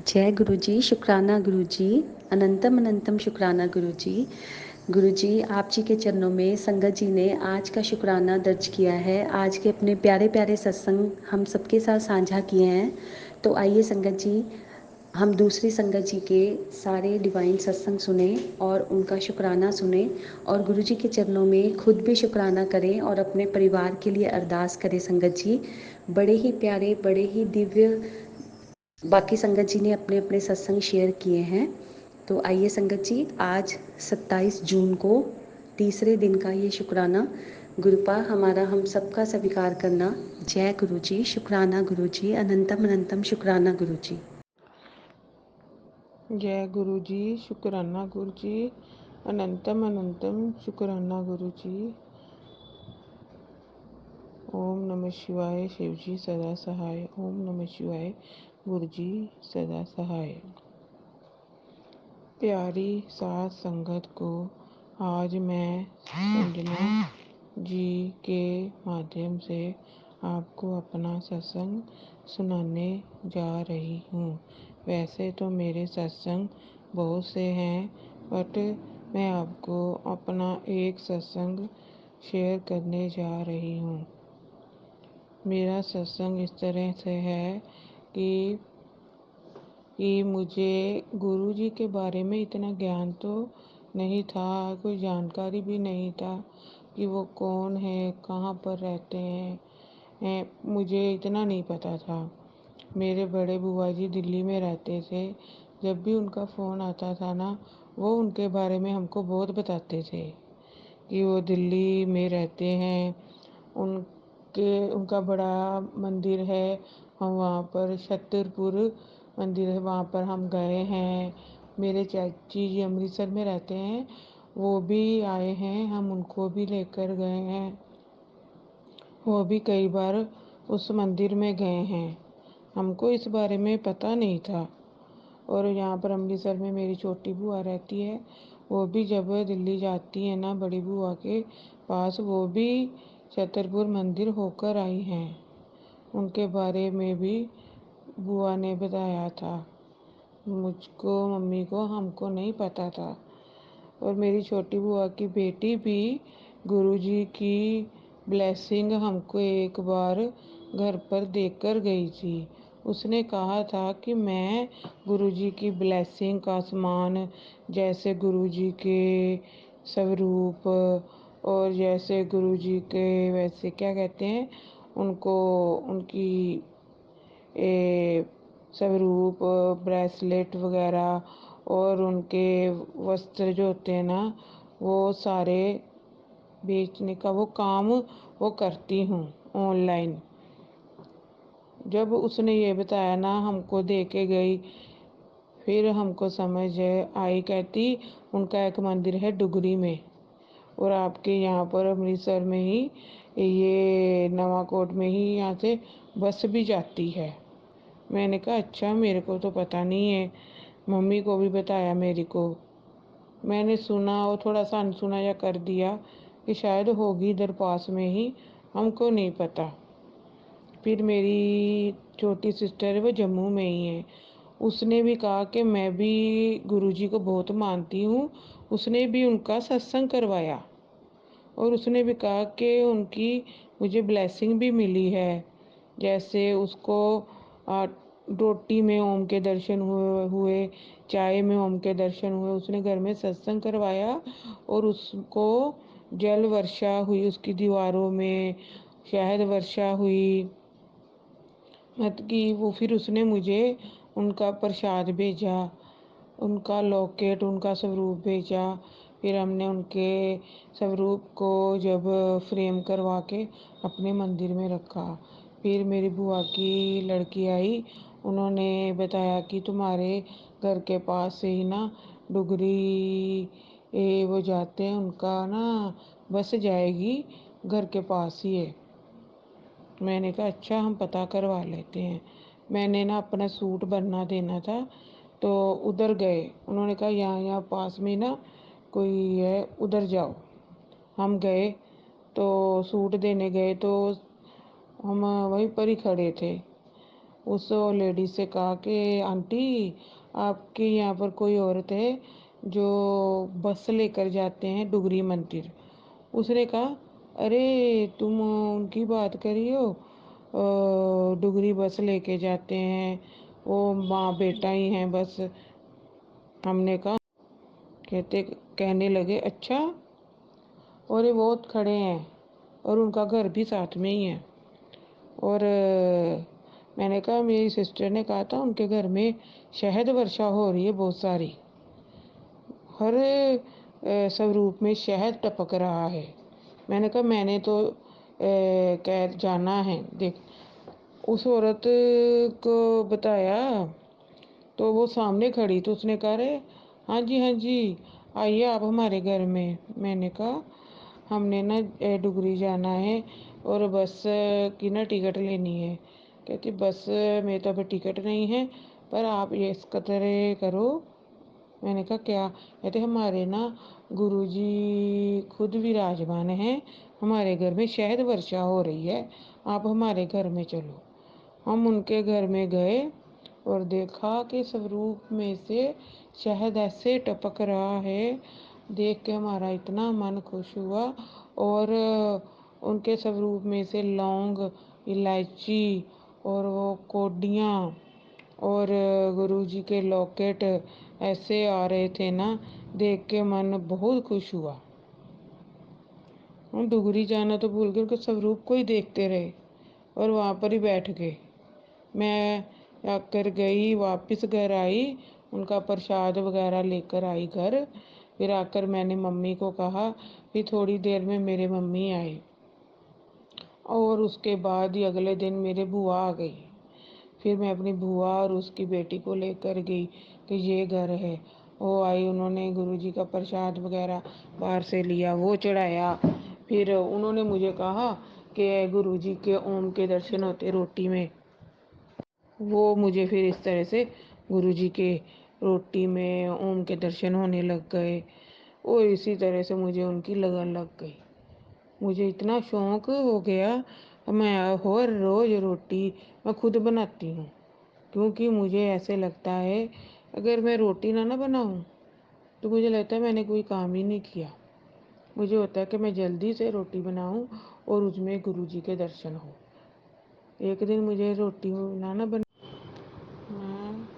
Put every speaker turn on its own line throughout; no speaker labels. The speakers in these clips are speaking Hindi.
जय गुरु जी, शुक्राना गुरु जी, अनंतम अनंतम शुक्राना गुरु जी। गुरु जी, आप जी के चरणों में संगत जी ने आज का शुक्राना दर्ज किया है। आज के अपने प्यारे प्यारे सत्संग हम सबके साथ साझा किए हैं। तो आइए संगत जी, हम दूसरी संगत जी के सारे डिवाइन सत्संग सुने और उनका शुक्राना सुने और गुरु जी के चरणों में खुद भी शुक्राना करें और अपने परिवार के लिए अरदास करें। संगत जी, बड़े ही प्यारे, बड़े ही दिव्य बाकी संगत जी ने अपने अपने सत्संग शेयर किए हैं। तो आइए संगत जी, आज 27 जून को तीसरे दिन का ये शुक्राना गुरुपा हमारा हम सबका स्वीकार करना। जय गुरु जी, शुक्राना गुरु जी, अनंतम अनंतम शुक्राना गुरु जी।
जय गुरु जी, शुक्राना गुरु जी, अनंतम अनंतम शुक्राना गुरु जी। ओम नमः शिवाय, शिव जी सदा सहाय। ओम नमः शिवाय, गुरु जी सदा सहाय। प्यारी साथ संगत को आज मैं संजना जी के माध्यम से आपको अपना सत्संग सुनाने जा रही हूँ। वैसे तो मेरे सत्संग बहुत से हैं, बट मैं आपको अपना एक सत्संग शेयर करने जा रही हूँ। मेरा सत्संग इस तरह से है कि मुझे गुरु जी के बारे में इतना ज्ञान तो नहीं था, कोई जानकारी भी नहीं था कि वो कौन है, कहाँ पर रहते हैं, मुझे इतना नहीं पता था। मेरे बड़े बुआ जी दिल्ली में रहते थे। जब भी उनका फ़ोन आता था ना, वो उनके बारे में हमको बहुत बताते थे कि वो दिल्ली में रहते हैं। उनका बड़ा मंदिर है, हम वहाँ पर छतरपुर मंदिर है, वहाँ पर हम गए हैं। मेरे चाची जी अमृतसर में रहते हैं, वो भी आए हैं, हम उनको भी लेकर गए हैं। वो भी कई बार उस मंदिर में गए हैं। हमको इस बारे में पता नहीं था। और यहाँ पर अमृतसर में मेरी छोटी बुआ रहती है, वो भी जब दिल्ली जाती है ना बड़ी बुआ के पास, वो भी छतरपुर मंदिर होकर आई हैं। उनके बारे में भी बुआ ने बताया था मुझको, मम्मी को, हमको नहीं पता था। और मेरी छोटी बुआ की बेटी भी गुरुजी की ब्लेसिंग हमको एक बार घर पर देकर गई थी। उसने कहा था कि मैं गुरुजी की ब्लेसिंग का सामान, जैसे गुरुजी के स्वरूप और जैसे गुरुजी के वैसे क्या कहते हैं उनको, उनकी स्वरूप, ब्रेसलेट वगैरह और उनके वस्त्र जो होते हैं ना, वो सारे बेचने का वो काम वो करती हूँ ऑनलाइन। जब उसने ये बताया ना, हमको दे के गई, फिर हमको समझ आई। कहती उनका एक मंदिर है डुगरी में, और आपके यहाँ पर अमृतसर में ही, ये नवाकोट में ही यहाँ से बस भी जाती है। मैंने कहा अच्छा, मेरे को तो पता नहीं है। मम्मी को भी बताया मेरी को। मैंने सुना और थोड़ा सा अनसुना या कर दिया कि शायद होगी इधर पास में ही, हमको नहीं पता। फिर मेरी छोटी सिस्टर है, वो जम्मू में ही है। उसने भी कहा कि मैं भी गुरुजी को बहुत मानती हूँ। उसने भी उनका सत्संग करवाया और उसने भी कहा कि उनकी मुझे ब्लेसिंग भी मिली है। जैसे उसको रोटी में ओम के दर्शन हुए, चाय में ओम के दर्शन हुए। उसने घर में सत्संग करवाया और उसको जल वर्षा हुई, उसकी दीवारों में शहद वर्षा हुई। मत कि वो फिर उसने मुझे उनका प्रसाद भेजा, उनका लॉकेट, उनका स्वरूप भेजा। फिर हमने उनके स्वरूप को जब फ्रेम करवा के अपने मंदिर में रखा। फिर मेरी बुआ की लड़की आई, उन्होंने बताया कि तुम्हारे घर के पास से ही ना डुगरी वो जाते हैं, उनका ना बस जाएगी, घर के पास ही है। मैंने कहा अच्छा, हम पता करवा लेते हैं। मैंने ना अपना सूट बनना देना था, तो उधर गए। उन्होंने कहा यहाँ यहाँ पास में ना कोई है, उधर जाओ। हम गए तो सूट देने गए तो हम वहीं पर ही खड़े थे। उस लेडी से कहा कि आंटी, आपके यहाँ पर कोई औरत है जो बस लेकर जाते हैं डुगरी मंदिर। उसने कहा, अरे तुम उनकी बात करी हो, डुगरी बस लेके जाते हैं, वो माँ बेटा ही हैं बस। हमने कहा, कहने लगे अच्छा, और ये बहुत खड़े हैं और उनका घर भी साथ में ही है। और मैंने कहा, मेरी सिस्टर ने कहा था उनके घर में शहद वर्षा हो रही है बहुत सारी, हर स्वरूप में शहद टपक रहा है। मैंने कहा, मैंने तो कह जाना है देख। उस औरत को बताया तो वो सामने खड़ी, तो उसने कहा, अरे हाँ जी हाँ जी, आइए आप हमारे घर में। मैंने कहा, हमने ना डुगरी जाना है और बस की ना टिकट लेनी है। कहती, बस में तो अभी टिकट नहीं है, पर आप ये इस कदर करो। मैंने कहा, क्या? कहते, हमारे ना गुरुजी खुद विराजमान हैं, हमारे घर में शहद वर्षा हो रही है, आप हमारे घर में चलो। हम उनके घर में गए और देखा कि स्वरूप में से शहद ऐसे टपक रहा है, देख के हमारा इतना मन खुश हुआ। और उनके स्वरूप में से लौंग, इलायची और वो कोडियाँ और गुरुजी के लॉकेट ऐसे आ रहे थे ना, देख के मन बहुत खुश हुआ। हम डुगरी जाना तो भूल गए, उनके स्वरूप को ही देखते रहे और वहाँ पर ही बैठ गए। मैं आकर गई, वापस घर आई, उनका प्रसाद वगैरह लेकर आई घर। फिर आकर मैंने मम्मी को कहा, फिर थोड़ी देर में मेरे मम्मी आए और उसके बाद ही अगले दिन मेरे बुआ आ गई। फिर मैं अपनी बुआ और उसकी बेटी को लेकर गई कि ये घर है। वो आई, उन्होंने गुरुजी का प्रसाद वगैरह बाहर से लिया, वो चढ़ाया। फिर उन्होंने मुझे कहा कि गुरुजी के ओम के दर्शन होते रोटी में। वो मुझे फिर इस तरह से गुरुजी के रोटी में ओम के दर्शन होने लग गए और इसी तरह से मुझे उनकी लगन लग गई। मुझे इतना शौक हो गया, मैं हर रोज़ रोटी मैं खुद बनाती हूँ, क्योंकि मुझे ऐसे लगता है अगर मैं रोटी ना बनाऊँ तो मुझे लगता है मैंने कोई काम ही नहीं किया। मुझे होता है कि मैं जल्दी से रोटी बनाऊँ और उसमें गुरुजी के दर्शन हो। एक दिन मुझे रोटी बनाना मैं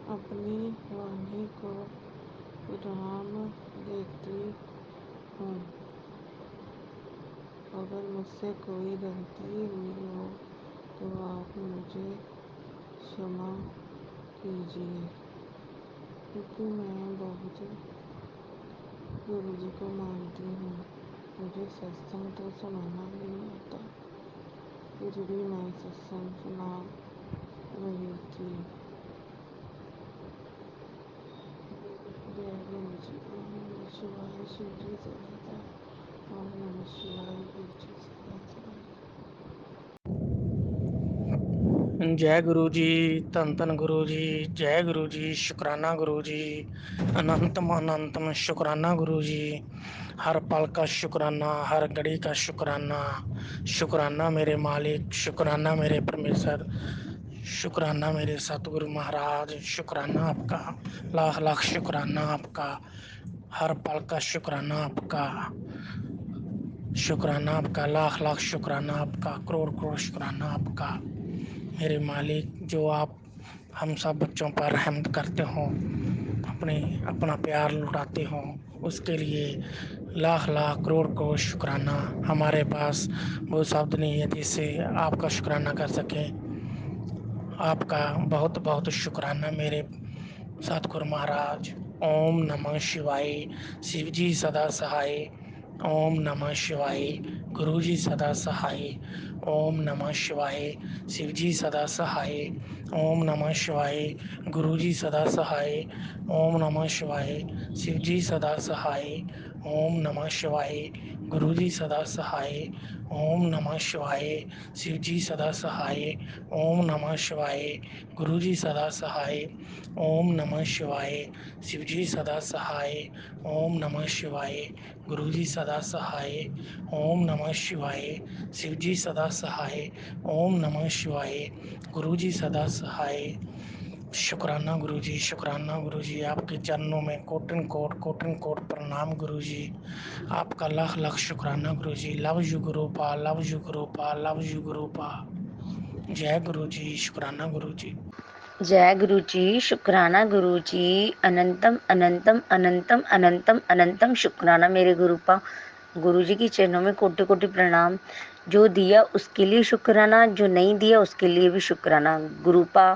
अपनी वाणी को विराम देती हूँ। अगर मुझसे कोई गलती हुई हो तो आप मुझे क्षमा कीजिए, क्योंकि मैं बहुत गुरुजी को मानती हूँ। मुझे सत्संग तो सुनाना भी नहीं आता, फिर भी मैं सत्संग सुना रही थी। जय गुरु जी। ओम नमः शिवाय। शिव जी सदा। ओम नमः शिवाय। गुरु जी सदा।
जय गुरु जी, धन धन गुरु जी, जय गुरु जी, शुक्राना गुरु जी, अनंतम अनंतम शुक्राना गुरु जी, हर पल का शुक्राना, हर घड़ी का शुक्राना। शुक्राना मेरे मालिक, शुक्राना मेरे परमेश्वर, शुक्राना मेरे सतगुरु महाराज, शुक्राना आपका, लाख लाख शुक्राना आपका, हर पल का शुक्राना आपका, शुक्राना आपका, लाख लाख शुक्राना आपका, करोड़ करोड़ शुक्राना आपका मेरे मालिक। जो आप हम सब बच्चों पर रहमत करते हो, अपना प्यार लुटाते हो, उसके लिए लाख लाख करोड़ करोड़ शुक्राना। हमारे पास वो शब्द नहीं है जिससे आपका शुक्राना कर सकें। आपका बहुत बहुत शुक्राना मेरे सतगुरु महाराज। ओम नमः शिवाय। शिव जी सदा सहाय। ओम नमः शिवाय। गुरु जी सदा सहाय। ओम नमः शिवाय। शिव जी सदा सहाय। ओम नमः शिवाय। गुरु जी सदा सहाय। ओम नमः शिवाय। शिव जी सदा सहाय। ओम नमः शिवाय। गुरुजी सदा सहाय। ओम नमः शिवाय। शिवजी सदा सहाय। ओम नमः शिवाय। गुरुजी सदा सहाय। ओम नमः शिवाय। शिवजी सदा सहाय। ओम नमः शिवाय। गुरुजी सदा सहाय। ओम नमः शिवाय। शिवजी सदा सहाय। ओम नमः शिवाय। गुरुजी सदा सहाय। शुक्राना गुरुजी, शुक्राना गुरुजी। आपके चरणों में कोटन कोट प्रणाम गुरुजी। आपका लाख लाख शुक्राना Guruji. Love you Gurupa, love you Gurupa, love you Gurupa. जय गुरुजी, शुक्राना गुरुजी।
जय गुरु जी, शुक्राना गुरु जी। अनंतम अनंतम अनंतम अनंतम अनंतम शुक्राना मेरे गुरुपा। गुरु जी के चरणों में कोटि कोटि प्रणाम। जो दिया उसके लिए शुक्राना, जो नहीं दिया उसके लिए भी शुक्राना। गुरुपा,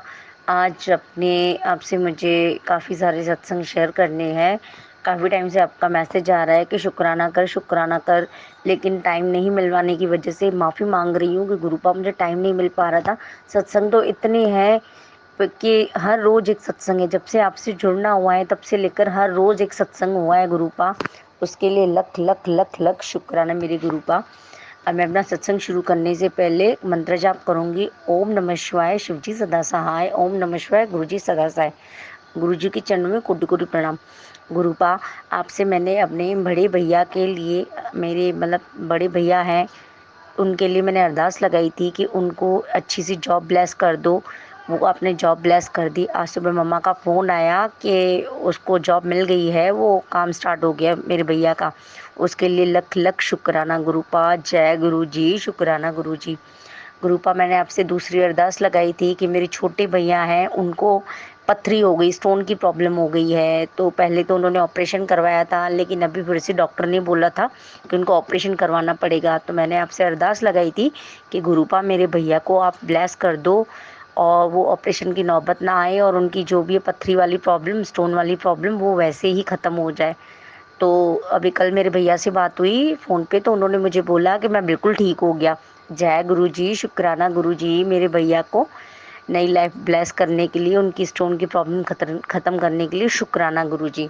आज अपने आपसे मुझे काफ़ी सारे सत्संग शेयर करने हैं। काफ़ी टाइम से आपका मैसेज आ रहा है कि शुक्राना कर, शुक्राना कर, लेकिन टाइम नहीं मिलवाने की वजह से माफ़ी मांग रही हूँ कि गुरुपा मुझे टाइम नहीं मिल पा रहा था। सत्संग तो इतने हैं कि हर रोज एक सत्संग है। जब से आपसे जुड़ना हुआ है तब से लेकर हर रोज एक सत्संग हुआ है गुरुपा। उसके लिए लख लख लख लख शुक्राना मेरे गुरुपा। अब मैं अपना सत्संग शुरू करने से पहले मंत्र जाप करूंगी। ओम नमः शिवाय, शिवजी सदा सहाय। ओम नमः शिवाय, गुरुजी सदा सहाय। गुरु जी के चरणों में कोटि कोटि प्रणाम। गुरुपा, आपसे मैंने अपने बड़े भैया के लिए, मेरे मतलब बड़े भैया हैं, उनके लिए मैंने अरदास लगाई थी कि उनको अच्छी सी जॉब ब्लेस कर दो। वो आपने जॉब ब्लेस कर दी। आज सुबह मम्मा का फ़ोन आया कि उसको जॉब मिल गई है, वो काम स्टार्ट हो गया मेरे भैया का। उसके लिए लख लख शुक्राना गुरुपा। जय गुरु जी, शुक्राना गुरु जी। गुरुपा, मैंने आपसे दूसरी अरदास लगाई थी कि मेरे छोटे भैया हैं, उनको पथरी हो गई, स्टोन की प्रॉब्लम हो गई है। तो पहले तो उन्होंने ऑपरेशन करवाया था, लेकिन अभी फिर से डॉक्टर ने बोला था कि उनको ऑपरेशन करवाना पड़ेगा। तो मैंने आपसे अरदास लगाई थी कि गुरुपा मेरे भैया को आप ब्लेस कर दो और वो ऑपरेशन की नौबत ना आए और उनकी जो भी पथरी वाली प्रॉब्लम, स्टोन वाली प्रॉब्लम, वो वैसे ही ख़त्म हो जाए। तो अभी कल मेरे भैया से बात हुई फ़ोन पे, तो उन्होंने मुझे बोला कि मैं बिल्कुल ठीक हो गया। जय गुरु जी, शुक्राना गुरु जी। मेरे भैया को नई लाइफ ब्लेस करने के लिए, उनकी स्टोन की प्रॉब्लम ख़त्म करने के लिए शुक्राना गुरु जी।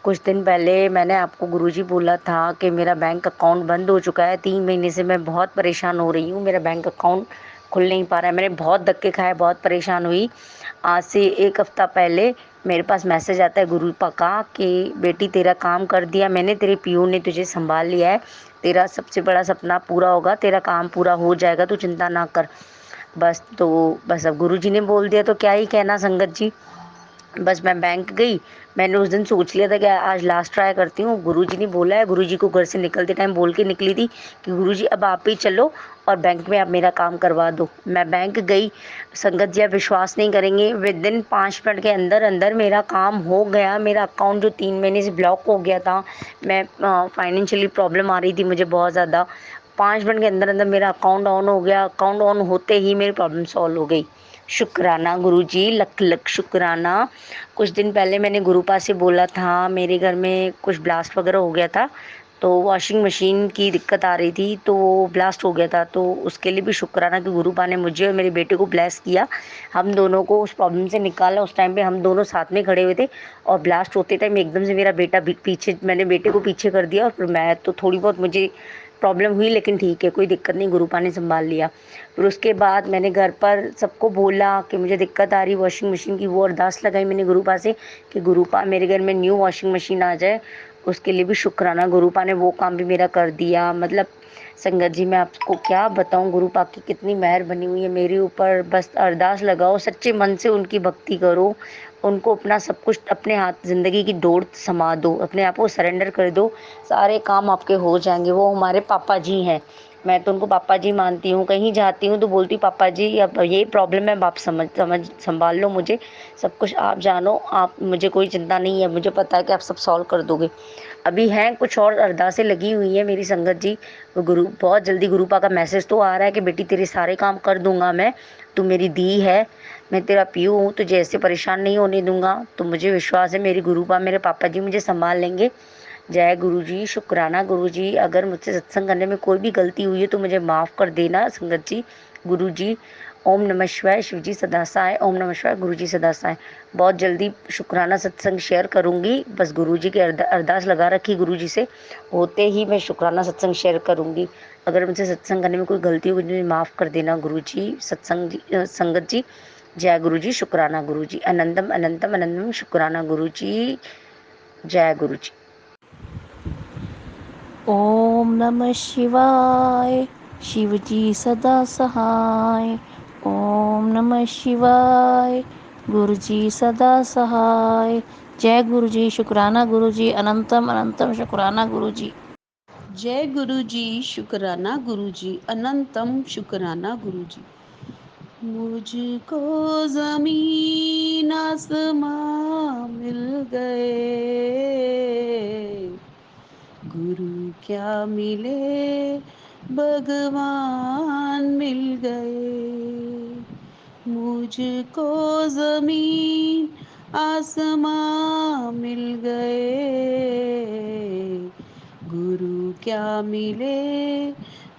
कुछ दिन पहले मैंने आपको गुरुजी बोला था कि मेरा बैंक अकाउंट बंद हो चुका है। 3 महीने से मैं बहुत परेशान हो रही हूँ, मेरा बैंक अकाउंट खुल नहीं पा रहा है। मैंने बहुत धक्के खाए, बहुत परेशान हुई। आज से 1 हफ्ता पहले मेरे पास मैसेज आता है गुरुपा का कि बेटी तेरा काम कर दिया मैंने, तेरे पीयू ने तुझे संभाल लिया है, तेरा सबसे बड़ा सपना पूरा होगा, तेरा काम पूरा हो जाएगा, तू चिंता ना कर। बस अब गुरुजी ने बोल दिया तो क्या ही कहना संगत जी। बस मैं बैंक गई। मैंने उस दिन सोच लिया था कि आज लास्ट ट्राई करती हूँ। गुरुजी ने बोला है, गुरुजी को घर से निकलते टाइम बोल के निकली थी कि गुरुजी अब आप ही चलो और बैंक में आप मेरा काम करवा दो। मैं बैंक गई। संगत जी, आप विश्वास नहीं करेंगे, विद इन 5 मिनट के अंदर अंदर मेरा काम हो गया। मेरा अकाउंट जो 3 महीने से ब्लॉक हो गया था, मैं फाइनेंशियली प्रॉब्लम आ रही थी मुझे बहुत ज़्यादा, 5 मिनट के अंदर अंदर मेरा अकाउंट ऑन हो गया। अकाउंट ऑन होते ही मेरी प्रॉब्लम सॉल्व हो गई। शुक्राना गुरुजी, लख लख शुक्राना। कुछ दिन पहले मैंने गुरुपा से बोला था, मेरे घर में कुछ ब्लास्ट वगैरह हो गया था, तो वॉशिंग मशीन की दिक्कत आ रही थी, तो वो ब्लास्ट हो गया था। तो उसके लिए भी शुक्राना कि गुरुपा ने मुझे और मेरे बेटे को ब्लेस किया, हम दोनों को उस प्रॉब्लम से निकाला। उस टाइम पे हम दोनों साथ में खड़े हुए थे और ब्लास्ट होते टाइम एकदम से मेरा बेटा पीछे, मैंने बेटे को पीछे कर दिया और फिर मैं तो थोड़ी बहुत मुझे प्रॉब्लम हुई, लेकिन ठीक है, कोई दिक्कत नहीं, गुरुपा ने संभाल लिया। फिर उसके बाद मैंने घर पर सबको बोला कि मुझे दिक्कत आ रही वॉशिंग मशीन की। वो अरदास लगाई मैंने गुरुपा से कि गुरुपा मेरे घर में न्यू वॉशिंग मशीन आ जाए। उसके लिए भी शुक्राना, गुरुपा ने वो काम भी मेरा कर दिया। मतलब संगत जी, मैं आपको क्या बताऊं गुरुपा की कितनी मेहर बनी हुई है मेरे ऊपर। बस अरदास लगाओ, सच्चे मन से उनकी भक्ति करो, उनको अपना सब कुछ, अपने हाथ ज़िंदगी की दौड़ थमा दो, अपने आप को सरेंडर कर दो, सारे काम आपके हो जाएंगे। वो हमारे पापा जी हैं, मैं तो उनको पापा जी मानती हूँ। कहीं जाती हूँ तो बोलती हूँ पापा जी अब ये प्रॉब्लम है, आप संभाल लो मुझे, सब कुछ आप जानो, आप, मुझे कोई चिंता नहीं है, मुझे पता है कि आप सब सॉल्व कर दोगे। अभी हैं कुछ और अरदासें लगी हुई हैं मेरी संगत जी। वो बहुत जल्दी गुरुपा का मैसेज तो आ रहा है कि बेटी तेरे सारे काम कर दूंगा मैं, तू मेरी दी है, मैं तेरा पीयू हूँ, तुझे ऐसे परेशान नहीं होने दूंगा। तो मुझे विश्वास है मेरी गुरुपा, मेरे पापा जी मुझे संभाल लेंगे। जय गुरु जी, शुक्राना गुरु जी। अगर मुझसे सत्संग करने में कोई भी गलती हुई है तो मुझे माफ़ कर देना संगत जी, गुरु जी। ओम नमः शिवाय, शिवजी सदा सहाय। ओम नमः शिवाय, गुरुजी सदा सहाय। बहुत जल्दी शुक्राना सत्संग शेयर करूंगी, बस गुरुजी की अरदास लगा रखी गुरुजी से, होते ही मैं शुक्राना सत्संग शेयर करूंगी। अगर मुझसे सत्संग करने में कोई गलती हुई मुझे माफ़ कर देना गुरुजी, संगत जी। जय गुरुजी, शुक्राना गुरुजी, अनंतम अनंतम अनंतम शुक्राना गुरुजी, जय गुरुजी।
ओम नमः शिवाय, शिवजी सदा सहाय। ओम नमः शिवाय, गुरुजी सदा सहाय। जय गुरुजी, शुक्राना गुरुजी, अनंतम अनंतम शुक्राना गुरुजी।
जय गुरुजी, शुक्राना गुरुजी, अनंतम शुक्राना गुरुजी। मुझको ज़मीन आसमां मिल गए, गुरु क्या मिले भगवान मिल गए। मुझको ज़मीन आसमां मिल गए, गुरु क्या मिले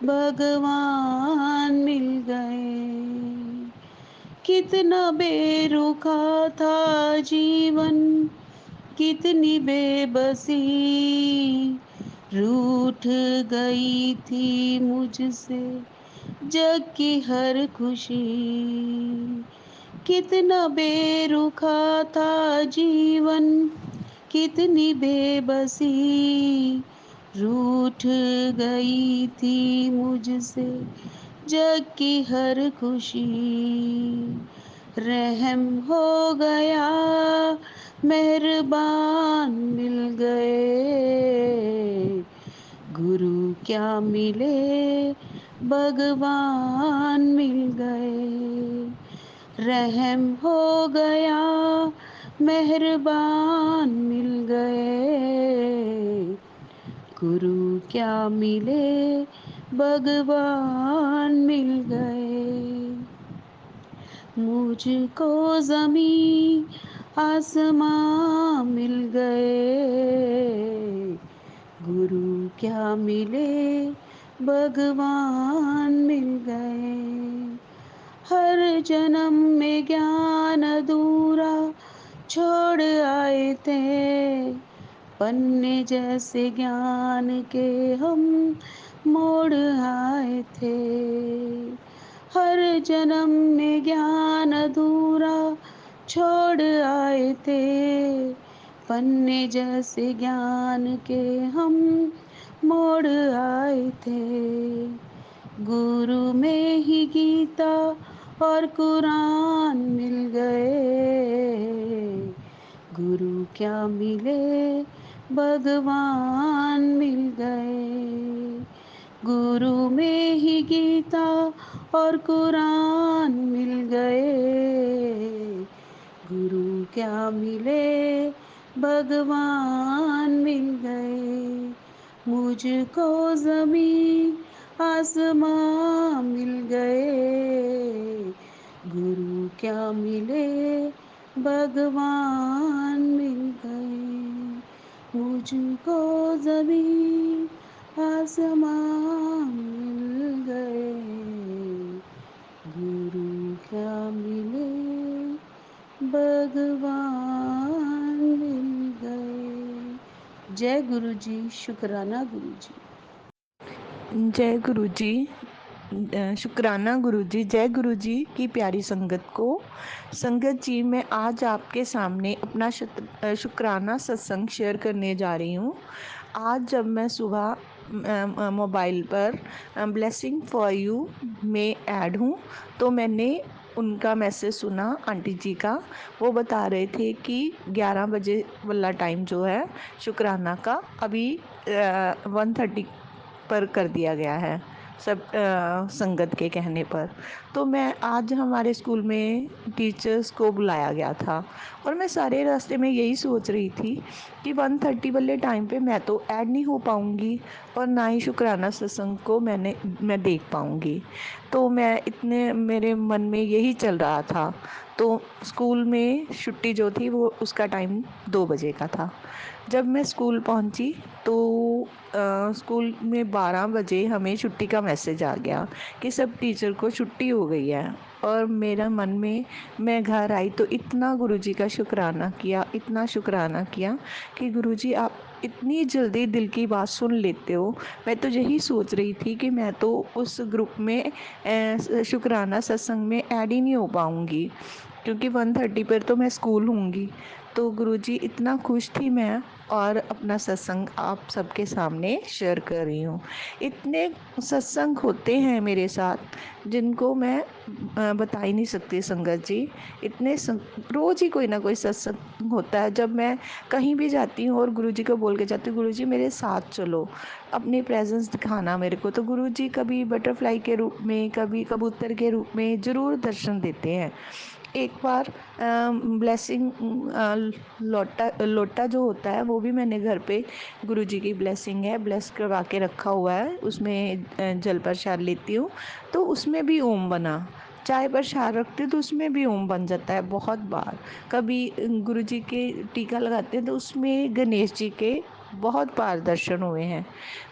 भगवान मिल गए। कितना बेरुखा था जीवन, कितनी बेबसी, रूठ गई थी मुझसे जग की हर खुशी। कितना बेरुखा था जीवन, कितनी बेबसी, रूठ गई थी मुझसे जग की हर खुशी। रहम हो गया, मेहरबान मिल गए, गुरु क्या मिले भगवान मिल गए। रहम हो गया, मेहरबान मिल गए, गुरु क्या मिले भगवान मिल गए। मुझको ज़मीन आसमां मिल गए, गुरु क्या मिले भगवान मिल गए। हर जन्म में ज्ञान अधूरा छोड़ आए थे, पन्ने जैसे ज्ञान के हम मोड़ आए थे। हर जन्म में ज्ञान अधूरा छोड़ आए थे, पन्ने जैसे ज्ञान के हम मोड़ आए थे। गुरु में ही गीता और कुरान मिल गए, गुरु क्या मिले भगवान मिल गए। गुरु में ही गीता और कुरान मिल गए, गुरु क्या मिले भगवान मिल गए। मुझको ज़मीन आसमां मिल गए, गुरु क्या मिले भगवान मिल गए। मुझको ज़मीन आसमां मिल गए, गुरु क्या मिले भगवान मिल गए। जय गुरु जी, शुक्राना गुरु जी।
जय गुरुजी, शुक्राना गुरुजी। जय गुरुजी की प्यारी संगत को। संगत जी, मैं आज आपके सामने अपना शुक्राना सत्संग शेयर करने जा रही हूँ। आज जब मैं सुबह मोबाइल पर ब्लेसिंग फॉर यू में ऐड हूँ तो मैंने उनका मैसेज सुना, आंटी जी का। वो बता रहे थे कि 11 बजे वाला टाइम जो है शुक्राना का अभी 1:30 पर कर दिया गया है, सब संगत के कहने पर। तो मैं आज हमारे स्कूल में टीचर्स को बुलाया गया था और मैं सारे रास्ते में यही सोच रही थी कि 1:30 वाले टाइम पे मैं तो ऐड नहीं हो पाऊँगी और ना ही शुक्राना सत्संग को मैं देख पाऊँगी। तो मेरे मन में यही चल रहा था। तो स्कूल में छुट्टी जो थी वो उसका टाइम 2 बजे का था। जब मैं स्कूल पहुंची तो स्कूल में 12 बजे हमें छुट्टी का मैसेज आ गया कि सब टीचर को छुट्टी हो गई है। और मेरा मन में, मैं घर आई तो इतना गुरुजी का शुक्राना किया, इतना शुक्राना किया कि गुरुजी आप इतनी जल्दी दिल की बात सुन लेते हो। मैं तो यही सोच रही थी कि मैं तो उस ग्रुप में शुक्राना सत्संग में ऐड ही नहीं हो पाऊँगी, क्योंकि 1:30 पर तो मैं स्कूल होंगी। तो गुरुजी इतना खुश थी मैं, और अपना सत्संग आप सबके सामने शेयर कर रही हूँ। इतने सत्संग होते हैं मेरे साथ जिनको मैं बता ही नहीं सकती संगत जी। रोज़ ही कोई ना कोई सत्संग होता है। जब मैं कहीं भी जाती हूँ और गुरुजी को बोल के जाती हूँ, गुरुजी मेरे साथ चलो, अपनी प्रेजेंस दिखाना मेरे को, तो गुरुजी कभी बटरफ्लाई के रूप में, कभी कबूतर के रूप में ज़रूर दर्शन देते हैं। एक बार ब्लेसिंग लोटा जो होता है वो भी मैंने घर पे, गुरुजी की ब्लेसिंग है, ब्लेस करवा के रखा हुआ है, उसमें जल प्रसाद लेती हूँ तो उसमें भी ओम बना। चाय प्रसाद रखते तो उसमें भी ओम बन जाता है बहुत बार। कभी गुरुजी के टीका लगाते हैं तो उसमें गणेश जी के बहुत बार दर्शन हुए हैं।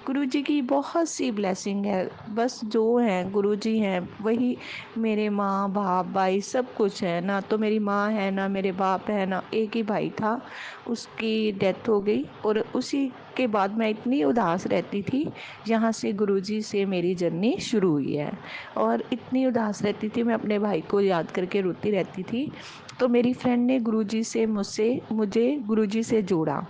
गुरुजी की बहुत सी ब्लेसिंग है। बस जो हैं गुरुजी हैं वही मेरे माँ बाप भाई सब कुछ है। ना तो मेरी माँ है, ना मेरे बाप है, ना एक ही भाई था, उसकी डेथ हो गई। और उसी के बाद मैं इतनी उदास रहती थी, यहाँ से गुरुजी से मेरी जर्नी शुरू हुई है। और इतनी उदास रहती थी, मैं अपने भाई को याद करके रोती रहती थी। तो मेरी फ्रेंड ने गुरुजी से मुझे गुरुजी से जोड़ा।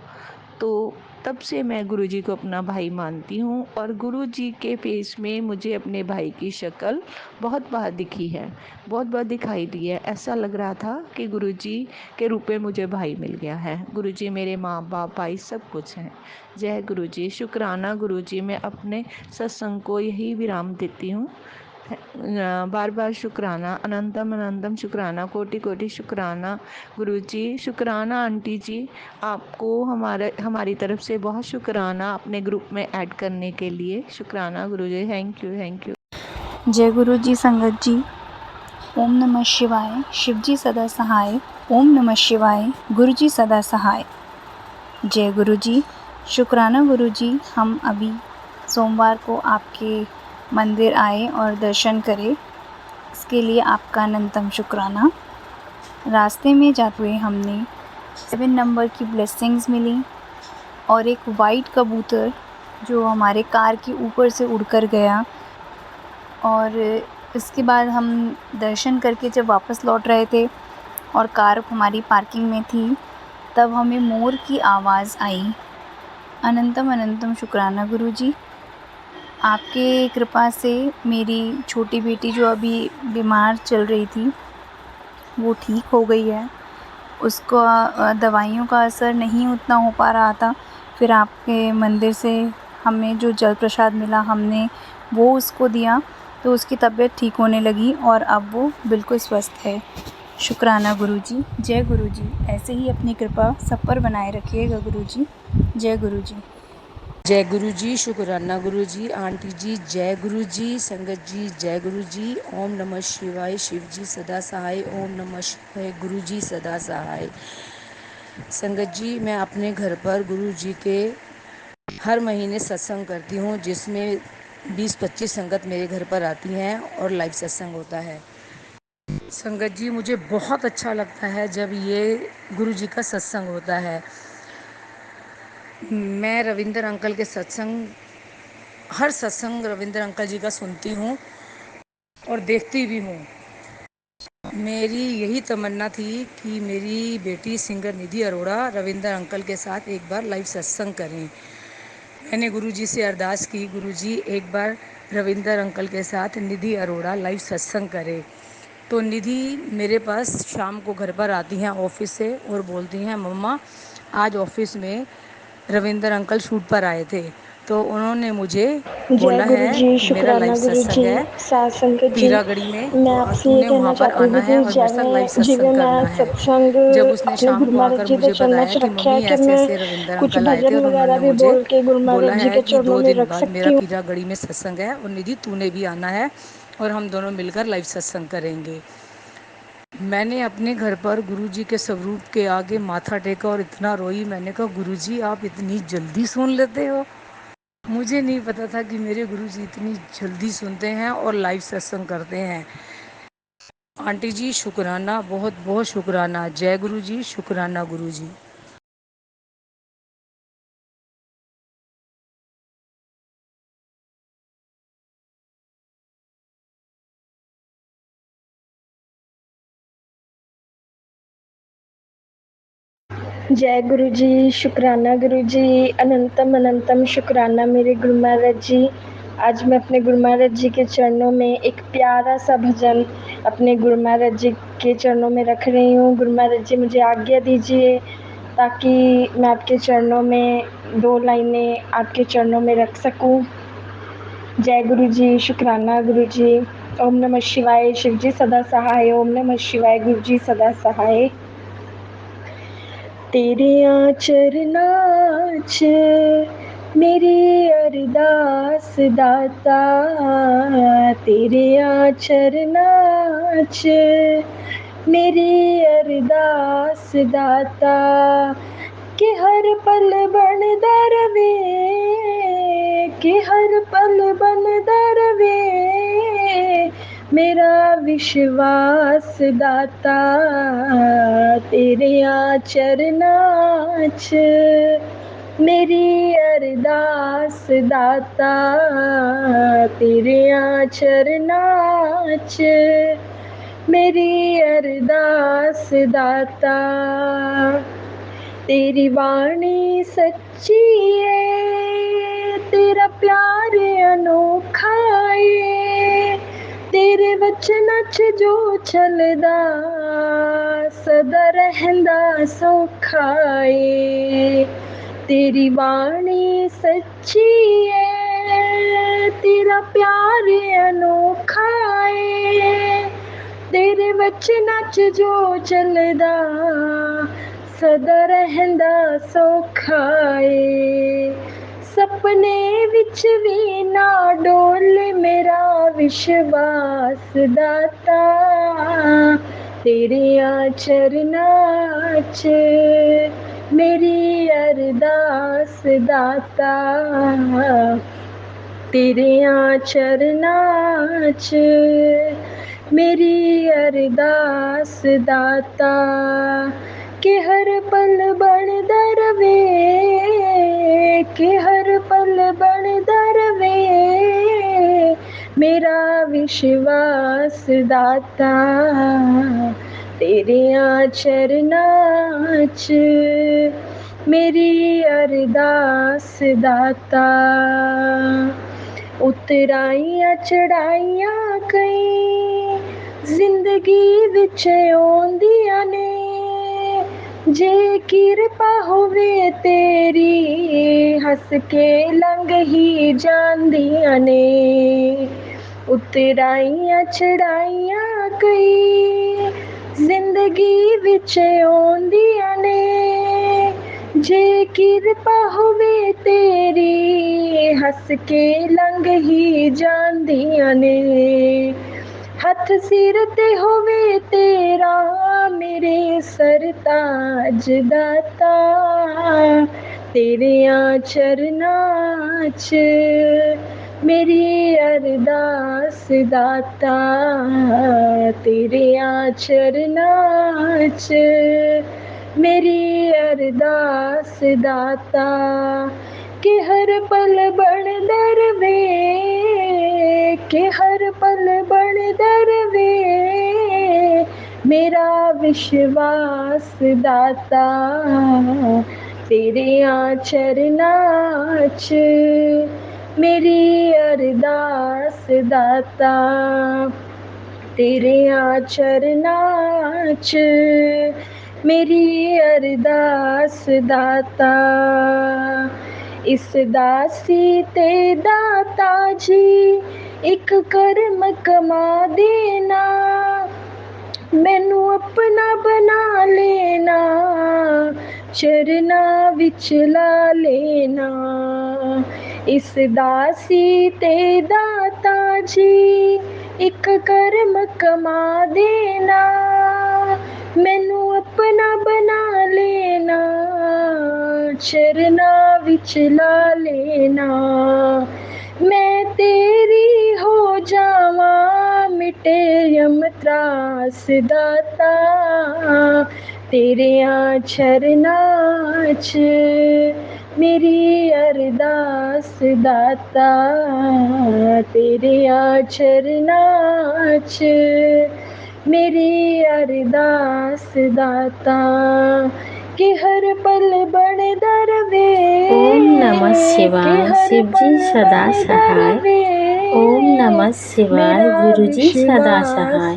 तो तब से मैं गुरुजी को अपना भाई मानती हूँ, और गुरुजी के फेस में मुझे अपने भाई की शक्ल बहुत बार दिखी है, बहुत बार दिखाई दी है। ऐसा लग रहा था कि गुरुजी के रूप में मुझे भाई मिल गया है। गुरुजी मेरे माँ बाप भाई सब कुछ हैं। जय गुरुजी। शुक्राना गुरुजी। मैं अपने सत्संग को यही विराम देती हूँ। बार बार शुक्राना, अनंतम अनंतम शुक्राना, कोटि कोटि शुक्राना गुरुजी। शुक्राना आंटी जी, आपको हमारी तरफ से बहुत शुक्राना अपने ग्रुप में ऐड करने के लिए। शुक्राना Guruji. Thank you, thank you.
जय गुरु जी। संगत जी, ओम नमः शिवाय। शिव जी सदा सहाय। ओम नमः शिवाय। गुरु जी सदा सहाय। जय गुरु जी। शुक्राना गुरु जी, हम अभी सोमवार को आपके मंदिर आए और दर्शन करे, इसके लिए आपका अनंतम शुक्राना। रास्ते में जाते हुए हमने 7 नंबर की ब्लेसिंग्स मिली, और एक वाइट कबूतर जो हमारे कार के ऊपर से उड़कर गया। और इसके बाद हम दर्शन करके जब वापस लौट रहे थे और कार हमारी पार्किंग में थी, तब हमें मोर की आवाज़ आई। अनंतम अनंतम शुक्राना गुरुजी। आपके कृपा से मेरी छोटी बेटी जो अभी बीमार चल रही थी वो ठीक हो गई है। उसको दवाइयों का असर नहीं उतना हो पा रहा था। फिर आपके मंदिर से हमें जो जल प्रसाद मिला, हमने वो उसको दिया, तो उसकी तबीयत ठीक होने लगी और अब वो बिल्कुल स्वस्थ है। शुक्राना गुरुजी। जय गुरुजी। ऐसे ही अपनी कृपा सब पर बनाए रखिएगा गुरुजी। जय गुरुजी।
जय गुरु जी। शुक्राना गुरु जी। आंटी जी जय गुरु जी। संगत जी जय गुरु जी। ओम नमः शिवाय। शिव जी सदा सहाय। ओम नमः शिवाय। गुरु जी सदा सहाय। संगत जी, मैं अपने घर पर गुरु जी के हर महीने सत्संग करती हूँ, जिसमें 20-25 संगत मेरे घर पर आती हैं और लाइव सत्संग होता है। संगत जी, मुझे बहुत अच्छा लगता है जब ये गुरु जी का सत्संग होता है। मैं रविंद्र अंकल के हर सत्संग रविंद्र अंकल जी का सुनती हूँ और देखती भी हूँ। मेरी यही तमन्ना थी कि मेरी बेटी सिंगर निधि अरोड़ा रविंद्र अंकल के साथ एक बार लाइव सत्संग करें। मैंने गुरुजी से अरदास की, गुरुजी एक बार रविंद्र अंकल के साथ निधि अरोड़ा लाइव सत्संग करे। तो निधि मेरे पास शाम को घर पर आती हैं ऑफिस से और बोलती हैं, मम्मा आज ऑफिस में रविंद्र अंकल शूट पर आए थे, तो उन्होंने मुझे
जय
बोला
गुरु
है
जी।
कि मेरा लाइव
शुक्राना गुरु
सत्संग
जी।
है
साथ संगत जी,
पीरागढ़ी में,
मैं
तो
आपसे ये
तूने
कहना
वहाँ पर
चाहती
आना
हूँ
है
कि
और मेरे साथ लाइव
जिਵੇਂ
सत्संग
मैं
करना है।
सत्संग
जब उसने
अपने
शाम
गुरु
को
महाराज
आकर
जी के
मुझे
चरणों
बताया
च
कि
रखा है
मम्मी
कि
ऐसे
मैं
ऐसे रविंद्र
कुछ
अंकल आए थे
भजन
और
वगैरह
उन्होंने
भी
मुझे
बोल के गुरु
बोला
महाराज जी
है
के
कि
चरणों
2
में
दिन
रख
बाद मेरा
सकती हूँ।
पीरागढ़ी में सत्संग है और निधि तूने भी आना है और हम दोनों मिलकर लाइव सत्संग करेंगे। मैंने अपने घर पर गुरुजी के स्वरूप के आगे माथा टेका और इतना रोई। मैंने कहा, गुरुजी आप इतनी जल्दी सुन लेते हो। मुझे नहीं पता था कि मेरे गुरुजी इतनी जल्दी सुनते हैं और लाइव सत्संग करते हैं। आंटी जी शुक्राना, बहुत बहुत शुक्राना। जय गुरु जी, शुक्राना गुरु जी।
जय गुरु जी, शुक्राना गुरु जी, अनंतम अनंतम शुक्राना मेरे गुरु महाराज जी। आज मैं अपने गुरु महाराज जी के चरणों में एक प्यारा सा भजन अपने गुरु महाराज जी के चरणों में रख रही हूँ। गुरु महाराज जी मुझे आज्ञा दीजिए ताकि मैं आपके चरणों में 2 लाइनें आपके चरणों में रख सकूँ। जय गुरु जी, शुक्राना गुरु जी। ओम नमः शिवाय, शिव जी सदा सहाय। ओम नमः शिवाय, गुरु जी सदा सहाय। तेरे चरनां च मेरी अरदास दाता, तेरे चरनां च मेरी अरदास दाता, कि हर पल बनदा रवे, कि हर पल बनदा रवे मेरा विश्वास दाता। तेरे चरनां च मेरी अरदास दाता, तेरे चरनां च मेरी अरदास दाता। तेरी वाणी सच्ची है, तेरा प्यार अनोखा है, तेरे वचनां च जो चलदा सदा रहंदा सौखा है। तेरी वाणी सच्ची है, तेरा प्यार अनोखा है, तेरे वचनां च जो चलदा सदा रहंदा सौखा है। सपने विच भी ना डोले मेरा विश्वास दाता, तेरे चरनां च मेरी अरदास दाता, तेरे चरनां च मेरी अरदास दाता। कि हर पल बनदा रवे, कि हर पल बनदा रवे मेरा विश्वास दाता। तेरे चरनां च मेरी अरदास दाता। उतराइयां चढ़ाइयां कई जिंदगी विच आउंदियां ने, जे किरपा होवे तेरी हंस के लंघ ही जांदियां ने। उतराइयां चढ़ाइयां कई जिंदगी विच आउंदियां ने, जे किरपा होवे तेरी हंस के लंघ ही जांदियां ने। हथ सिर ते होवे तेरा मेरे सरताज दाता, तेरे चरनां च मेरी अरदास दाता, तेरे चरनां च मेरी अरदास दाता। कि हर पल बनदा रवे, कि हर पल बनदा रवे मेरा विश्वास दाता। तेरे चरनां च मेरी अरदास दाता, तेरे चरनां च मेरी अरदास दाता। इस दासी ते दाता जी एक कर्म कमा देना, मैनू अपना बना लेना, चरना विच ला लेना। इस दासी ते दाता जी एक कर्म कमा देना, मैनू अपना बना लेना, चरना विच ला लेना। मैं तेरी हो जावां मिटे यम त्रास दाता, तेरे आँचर नाच मेरी अरदास दाता, तेरे आँचर नाच मेरी अरदास दाता, कि हर पल बड़ दरवे,
ओम नमः शिवाय शिव जी सदा सहाय। ओम नमः शिवाय गुरु जी सदा सहाय।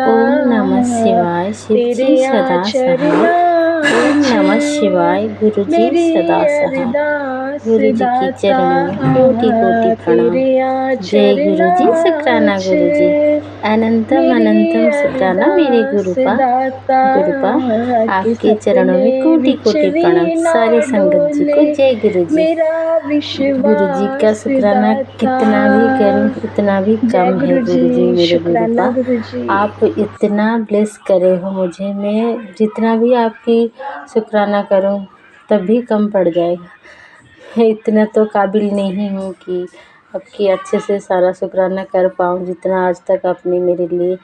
ओम नमः शिवाय शिव जी सदा सहाय। ओम नमः शिवाय गुरु जी सदा सहाय। गुरु जी के चरणों में कोटि कोटि प्रणाम। जय गुरु जी, शुक्राना गुरु जी, अनंतम अनंतम शुक्राना मेरे गुरुपा। गुरुपा आपके चरणों में कोटि कोटि प्रणाम। सारी संगत जी को जय गुरु जी। गुरु जी का शुक्राना कितना भी करूं उतना भी कम है। गुरु जी मेरे गुरुपा, आप इतना ब्लेस करे हो मुझे, मैं जितना भी आपकी शुक्राना करूं तब भी कम पड़ जाएगा। मैं इतना तो काबिल नहीं हूँ कि आपकी अच्छे से सारा शुक्राना कर पाऊँ। जितना आज तक आपने मेरे लिए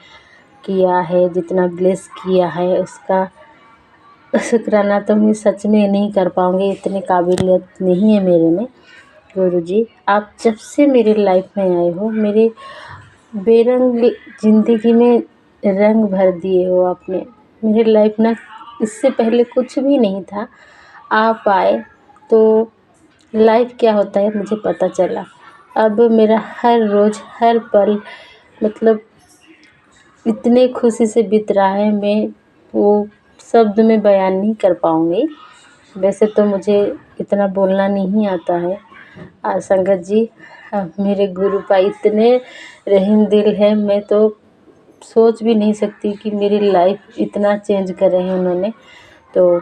किया है, जितना ब्लेस किया है, उसका शुक्राना तो मैं सच में नहीं कर पाऊँगी। इतनी काबिलियत नहीं है मेरे में। गुरु जी, आप जब से मेरी लाइफ में आए हो, मेरे बेरंग ज़िंदगी में रंग भर दिए हो आपने। मेरी लाइफ ना इससे पहले कुछ भी नहीं था, आप आए तो लाइफ क्या होता है मुझे पता चला। अब मेरा हर रोज़ हर पल मतलब इतने खुशी से बीत रहा है, मैं वो शब्द में बयान नहीं कर पाऊँगी। वैसे तो मुझे इतना बोलना नहीं आता है। संगत जी, मेरे गुरुपा इतने रहीम दिल है, मैं तो सोच भी नहीं सकती कि मेरी लाइफ इतना चेंज करे हैं उन्होंने। तो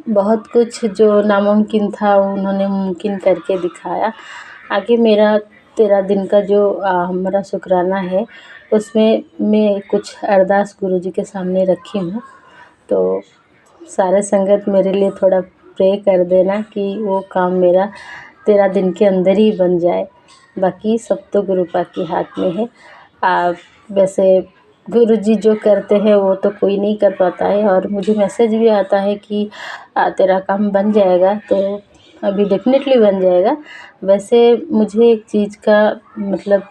बहुत कुछ जो नामुमकिन था उन्होंने मुमकिन करके दिखाया। आगे मेरा 13 दिन का जो हमारा शुक्राना है, उसमें मैं कुछ अरदास गुरु जी के सामने रखी हूँ। तो सारे संगत मेरे लिए थोड़ा प्रे कर देना कि वो काम मेरा 13 दिन के अंदर ही बन जाए। बाकी सब तो गुरुपा के हाथ में है। वैसे गुरु जी जो करते हैं वो तो कोई नहीं कर पाता है, और मुझे मैसेज भी आता है कि तेरा काम बन जाएगा, तो अभी डेफिनेटली बन जाएगा। वैसे मुझे एक चीज़ का मतलब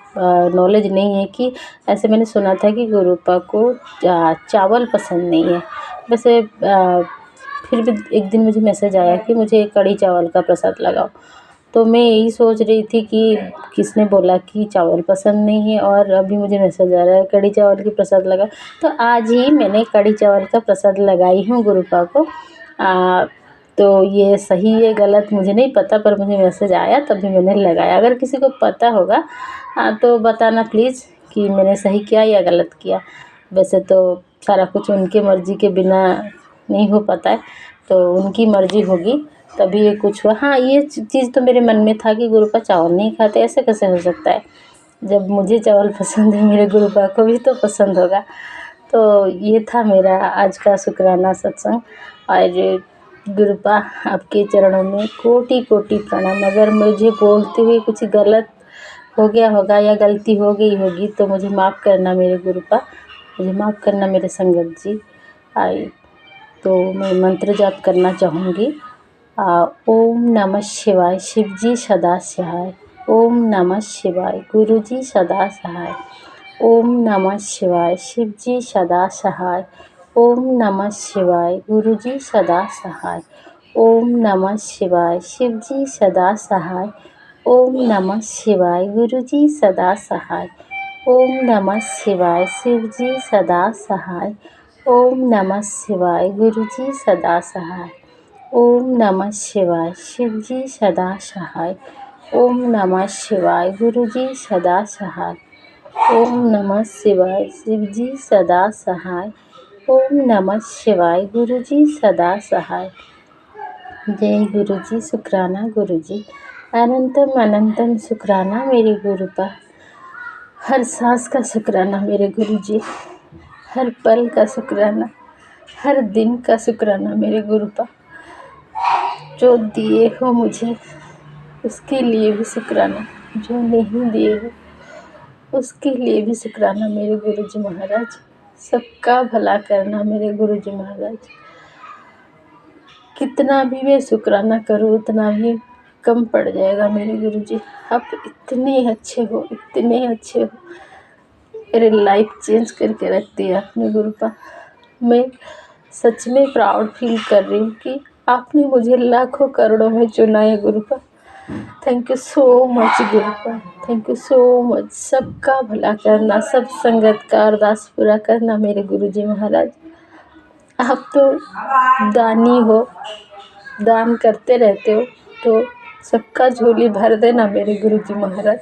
नॉलेज नहीं है कि ऐसे मैंने सुना था कि गुरुपा को चावल पसंद नहीं है। वैसे फिर भी एक दिन मुझे मैसेज आया कि मुझे कढ़ी चावल का प्रसाद लगाओ। तो मैं यही सोच रही थी कि किसने बोला कि चावल पसंद नहीं है, और अभी मुझे मैसेज आ रहा है कढ़ी चावल की प्रसाद लगाओ। तो आज ही मैंने कढ़ी चावल का प्रसाद लगाई हूँ गुरुपा को। तो ये सही है गलत मुझे नहीं पता, पर मुझे मैसेज आया तभी मैंने लगाया। अगर किसी को पता होगा तो बताना प्लीज़ कि मैंने सही किया या गलत किया। वैसे तो सारा कुछ उनके मर्ज़ी के बिना नहीं हो पाता है, तो उनकी मर्ज़ी होगी तभी ये कुछ हुआ। हाँ, ये चीज़ तो मेरे मन में था कि गुरुपा चावल नहीं खाते, ऐसे कैसे हो सकता है? जब मुझे चावल पसंद है मेरे गुरुपा को भी तो पसंद होगा। तो ये था मेरा आज का शुक्राना सत्संग। और गुरुपा आपके चरणों में कोटि कोटि प्रणाम। अगर मुझे बोलते हुए कुछ गलत हो गया होगा या गलती हो गई होगी तो मुझे माफ़ करना मेरे गुरुपा, मुझे माफ़ करना मेरे संगत जी। तो मैं मंत्र जाप करना चाहूँगी। ओम नमः शिवाय शिव जी सदा सहाय। ओम नमः शिवाय गुरु जी सदा सहाय। ओम नमः शिवाय शिव जी सदा सहाय। ओम नमः शिवाय गुरु जी सदा सहाय। ओम नमः शिवाय शिव जी सदा सहाय। ओम नमः शिवाय गुरु जी सदा सहाय। ओम नमः शिवाय शिव जी सदा सहाय। ओम नमः शिवाय गुरु जी सदा सहाय। ओम नमः शिवाय शिव जी सदा सहाय। ओम नमः शिवाय गुरु जी सदा सहाय। ओम नमः शिवाय शिव जी सदा सहाय। ओम नमः शिवाय गुरु जी सदा सहाय। जय गुरु जी, शुक्राना गुरु जी, अनंतम अनंतम शुक्राना मेरे गुरुपा। हर सांस का शुक्राना मेरे गुरु जी, हर पल का शुक्राना, हर दिन का शुक्राना मेरे गुरुपा। जो दिए हो मुझे उसके लिए भी शुक्राना, जो नहीं दिए हो उसके लिए भी शुक्राना मेरे गुरुजी महाराज। सबका भला करना मेरे गुरुजी महाराज। कितना भी मैं शुक्राना करूँ उतना भी कम पड़ जाएगा मेरे गुरुजी। आप इतने अच्छे हो, इतने अच्छे हो, मेरे लाइफ चेंज करके रखती है आपने गुरुपा। मैं सच में प्राउड फील कर रही हूँ कि आपने मुझे लाखों करोड़ों में चुना है Gurupa. Thank you so much Gurupa, thank you so much. सबका भला करना, सब संगत का अरदास पूरा करना मेरे गुरुजी महाराज। आप तो दानी हो, दान करते रहते हो, तो सबका झोली भर देना मेरे गुरुजी महाराज।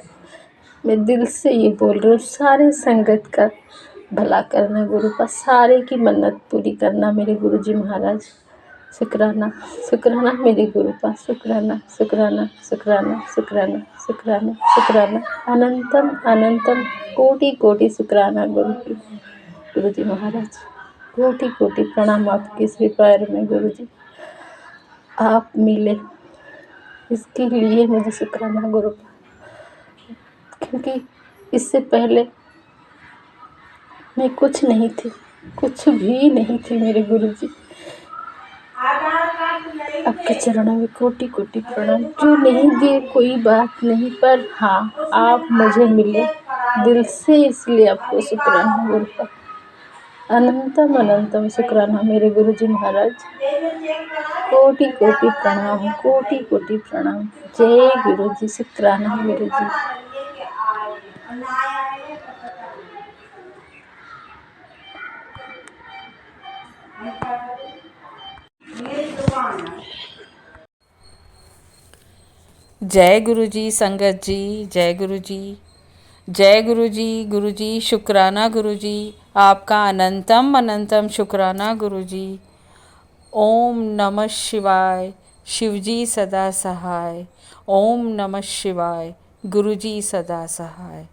मैं दिल से ये बोल रही हूँ, सारे संगत का भला करना गुरुपा, सारे की मन्नत पूरी करना मेरे गुरुजी महाराज। शुक्राना, शुक्राना मेरे गुरुपा, शुक्राना, शुक्राना, शुक्राना, शुक्राना, शुक्राना, शुक्राना, अनंतम अनंतम कोटि कोटि शुक्राना गुरुजी महाराज। कोटि कोटि प्रणाम आपके इस पैर में गुरुजी। आप मिले इसके लिए मुझे शुक्राना गुरुपा, क्योंकि इससे पहले मैं कुछ नहीं थी, कुछ भी नहीं थी मेरे गुरुजी। आपके चरणों में कोटि कोटि प्रणाम। जो नहीं दिए कोई बात नहीं, पर हाँ आप मुझे मिले दिल से, इसलिए आपको शुक्राना गुरुपा। अनंतम अनंतम शुक्राना मेरे गुरुजी महाराज। कोटि कोटि प्रणाम, कोटि कोटि प्रणाम। जय गुरुजी, शुक्राना गुरुजी।
जय गुरु जी संगत जी, जय गुरु जी, जय गुरु जी। गुरु जी शुक्राना गुरु जी, आपका अनंतम अनंतम शुक्राना गुरु जी। ओम नमः शिवाय, शिव जी सदा सहाय। ओम नमः शिवाय, गुरु जी सदा सहाय।